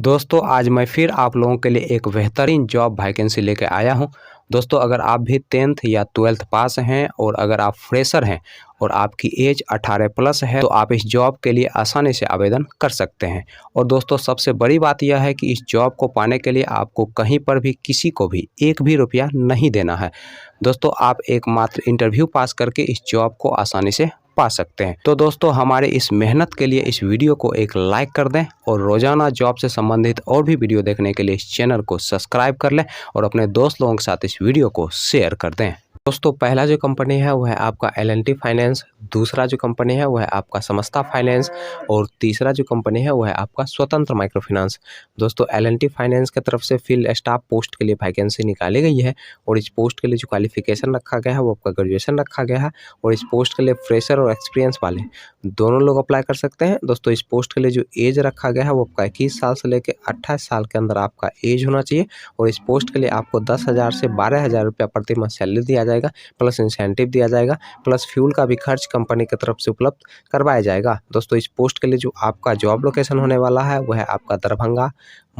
दोस्तों आज मैं फिर आप लोगों के लिए एक बेहतरीन जॉब वैकेंसी लेकर आया हूं। दोस्तों अगर आप भी 10th या 12th पास हैं और अगर आप फ्रेशर हैं और आपकी एज 18 प्लस है तो आप इस जॉब के लिए आसानी से आवेदन कर सकते हैं। और दोस्तों सबसे बड़ी बात यह है कि इस जॉब को पाने के लिए आपको कहीं पर भी किसी को भी एक भी रुपया नहीं देना है। दोस्तों आप एकमात्र इंटरव्यू पास करके इस जॉब को आसानी से पा सकते हैं। तो दोस्तों हमारे इस मेहनत के लिए इस वीडियो को एक लाइक कर दें और रोजाना जॉब से संबंधित और भी वीडियो देखने के लिए इस चैनल को सब्सक्राइब कर लें और अपने दोस्त लोगों के साथ इस वीडियो को शेयर कर दें। दोस्तों पहला जो कंपनी है वह है आपका L&T फाइनेंस, दूसरा जो कंपनी है वह है आपका समस्ता फाइनेंस और तीसरा जो कंपनी है वह है आपका स्वतंत्र माइक्रो फाइनेंस। दोस्तों L&T फाइनेंस की तरफ से फील्ड स्टाफ पोस्ट के लिए वैकेंसी निकाली गई है और इस पोस्ट के लिए जो क्वालिफिकेशन रखा गया है वो आपका ग्रेजुएशन रखा गया है और इस पोस्ट के लिए फ्रेशर और एक्सपीरियंस वाले दोनों लोग अप्लाई कर सकते हैं। दोस्तों इस पोस्ट के लिए जो एज रखा गया है वो आपका 21 साल से लेकर 28 साल के अंदर आपका एज होना चाहिए और इस पोस्ट के लिए आपको 10,000 से 12,000 रुपया प्रति माह सैलरी दिया जाएगा, प्लस इंसेंटिव दिया जाएगा, प्लस फ्यूल का भी खर्च कंपनी की तरफ से उपलब्ध करवाया जाएगा। दोस्तों इस पोस्ट के लिए जो आपका जॉब लोकेशन होने वाला है वह है आपका दरभंगा,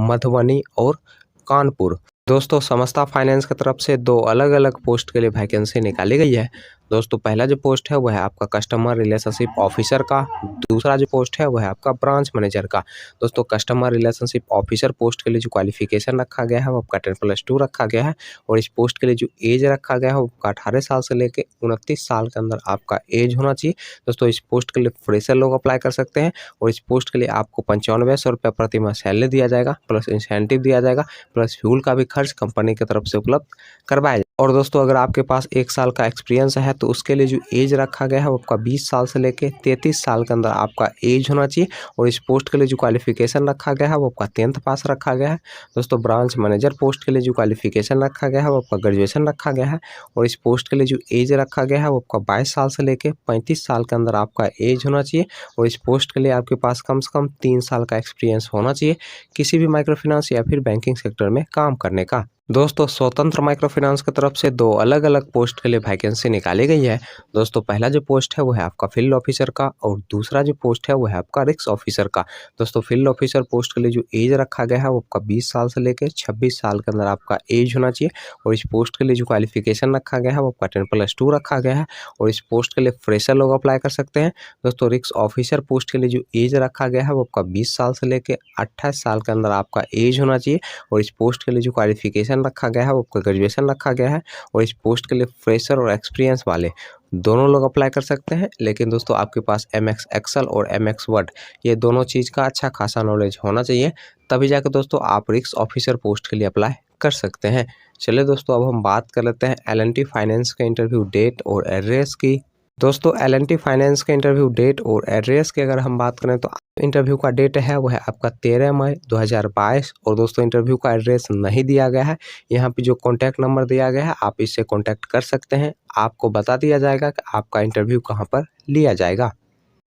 मधुबनी और कानपुर। दोस्तों समस्ता फाइनेंस की तरफ से दो अलग अलग पोस्ट के लिए वैकेंसी निकाली गई है। दोस्तों पहला जो पोस्ट है वह है आपका कस्टमर रिलेशनशिप ऑफिसर का, दूसरा जो पोस्ट है वह है आपका ब्रांच मैनेजर का। दोस्तों कस्टमर रिलेशनशिप ऑफिसर पोस्ट के लिए जो क्वालिफिकेशन रखा गया है वो आपका 10+2 रखा गया है और इस पोस्ट के लिए जो एज रखा गया है वो आपका 18 साल से लेकर 29 साल के अंदर आपका एज होना चाहिए। दोस्तों इस पोस्ट के लिए फ्रेशर लोग अप्लाई कर सकते हैं और इस पोस्ट के लिए आपको 9500 रुपये प्रति माह सैलरी दिया जाएगा, प्लस इंसेंटिव दिया जाएगा, प्लस फ्यूल का भी खर्च कंपनी की तरफ से उपलब्ध करवाया जाएगा। और दोस्तों अगर आपके पास 1 साल का एक्सपीरियंस है तो उसके लिए जो एज रखा गया है वो आपका 20 साल से लेके 33 साल के अंदर आपका एज होना चाहिए और इस पोस्ट के लिए जो क्वालिफिकेशन रखा गया है वो आपका 10th पास रखा गया है। दोस्तों ब्रांच मैनेजर पोस्ट के लिए जो क्वालिफिकेशन रखा गया है वो आपका ग्रेजुएशन रखा गया है और इस पोस्ट के लिए जो एज रखा गया है वो आपका 22 साल से लेके 35 साल के अंदर आपका एज होना चाहिए और इस पोस्ट के लिए आपके पास कम से कम 3 साल का एक्सपीरियंस होना चाहिए किसी भी माइक्रो फाइनेंस या फिर बैंकिंग सेक्टर में काम करने का। दोस्तों स्वतंत्र माइक्रो फाइनेंस की तरफ से दो अलग अलग पोस्ट के लिए वैकेंसी निकाली गई है। दोस्तों पहला जो पोस्ट है वो है आपका फील्ड ऑफिसर का और दूसरा जो पोस्ट है वो है आपका रिस्क ऑफिसर का। दोस्तों फील्ड ऑफिसर पोस्ट के लिए जो एज रखा गया है वो आपका 20 साल से लेकर 26 साल के अंदर आपका एज होना चाहिए और इस पोस्ट के लिए जो क्वालिफिकेशन रखा गया है वो आपका 10+2 रखा गया है और इस पोस्ट के लिए फ्रेशर लोग अप्लाई कर सकते हैं। दोस्तों रिस्क ऑफिसर पोस्ट के लिए जो एज रखा गया है वो आपका 20 साल से लेकर 28 साल के अंदर आपका एज होना चाहिए और इस पोस्ट के लिए जो क्वालिफिकेशन रखा गया है वो आपका ग्रेजुएशन रखा गया है और इस पोस्ट के लिए फ्रेशर और एक्सपीरियंस वाले दोनों लोग अप्लाई कर सकते हैं। लेकिन दोस्तों आपके पास MX एक्सेल और MX वर्ड ये दोनों चीज़ का अच्छा खासा नॉलेज होना चाहिए, तभी जाकर दोस्तों आप रिस्क ऑफिसर पोस्ट के लिए अप्लाई कर सकते हैं। चलिए दोस्तों अब हम बात कर लेते हैं L&T फाइनेंस के इंटरव्यू डेट और एड्रेस की। दोस्तों L&T फाइनेंस के इंटरव्यू डेट और एड्रेस की अगर हम बात करें तो इंटरव्यू का डेट है वो है आपका 13 मई 2022 और दोस्तों इंटरव्यू का एड्रेस नहीं दिया गया है। यहाँ पे जो कॉन्टैक्ट नंबर दिया गया है आप इससे कॉन्टैक्ट कर सकते हैं, आपको बता दिया जाएगा कि आपका इंटरव्यू कहाँ पर लिया जाएगा।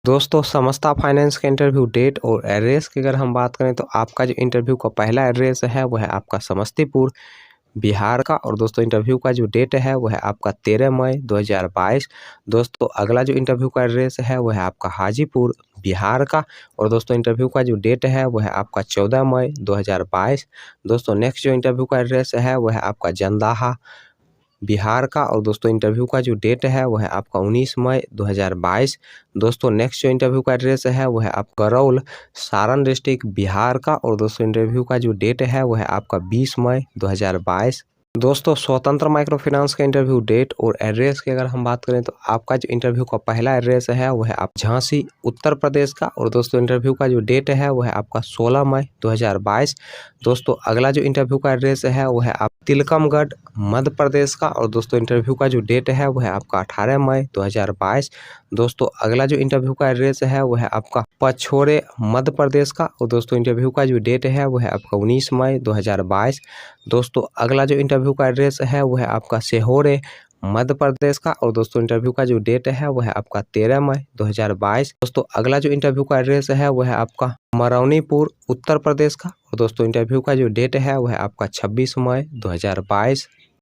दोस्तों समस्ता फाइनेंस के इंटरव्यू डेट और एड्रेस की अगर हम बात करें तो आपका जो इंटरव्यू का पहला एड्रेस है वो है आपका समस्तीपुर बिहार का और दोस्तों इंटरव्यू का जो डेट है वो है आपका 13 मई 2022। दोस्तों अगला जो इंटरव्यू का एड्रेस है वो है आपका हाजीपुर बिहार का और दोस्तों इंटरव्यू का जो डेट है वो है आपका 14 मई 2022। दोस्तों नेक्स्ट जो इंटरव्यू का एड्रेस है वो है आपका जंदाहा बिहार का और दोस्तों इंटरव्यू का जो डेट है वो है आपका 19 मई 2022। दोस्तों नेक्स्ट जो इंटरव्यू का एड्रेस है वो है आपका करौल सारण डिस्ट्रिक्ट बिहार का और दोस्तों इंटरव्यू का जो डेट है वो है आपका 20 मई 2022। दोस्तों स्वतंत्र माइक्रो फाइनेंस का इंटरव्यू डेट और एड्रेस की अगर हम बात करें तो आपका जो इंटरव्यू का पहला एड्रेस है वो है आप झांसी उत्तर प्रदेश का और दोस्तों इंटरव्यू का जो डेट है वो है आपका 16 मई 2022। दोस्तों अगला जो इंटरव्यू का एड्रेस है वो है आप तिलकमगढ़ मध्य प्रदेश का और दोस्तों इंटरव्यू का जो डेट है वो है आपका 18 मई 2022। दोस्तों अगला जो इंटरव्यू का एड्रेस है वो है आपका पछोरे मध्य प्रदेश का और दोस्तों इंटरव्यू का जो डेट है वो है आपका 19 मई 2022। दोस्तों अगला जो इंटरव्यू का एड्रेस है वो है आपका सेहोरे मध्य प्रदेश का और दोस्तों इंटरव्यू का जो डेट है वो है आपका 13 मई 2022। दोस्तों अगला जो इंटरव्यू का एड्रेस है वो है आपका मरौनीपुर उत्तर प्रदेश का और दोस्तों इंटरव्यू का जो डेट है वो है आपका 26 मई 2022।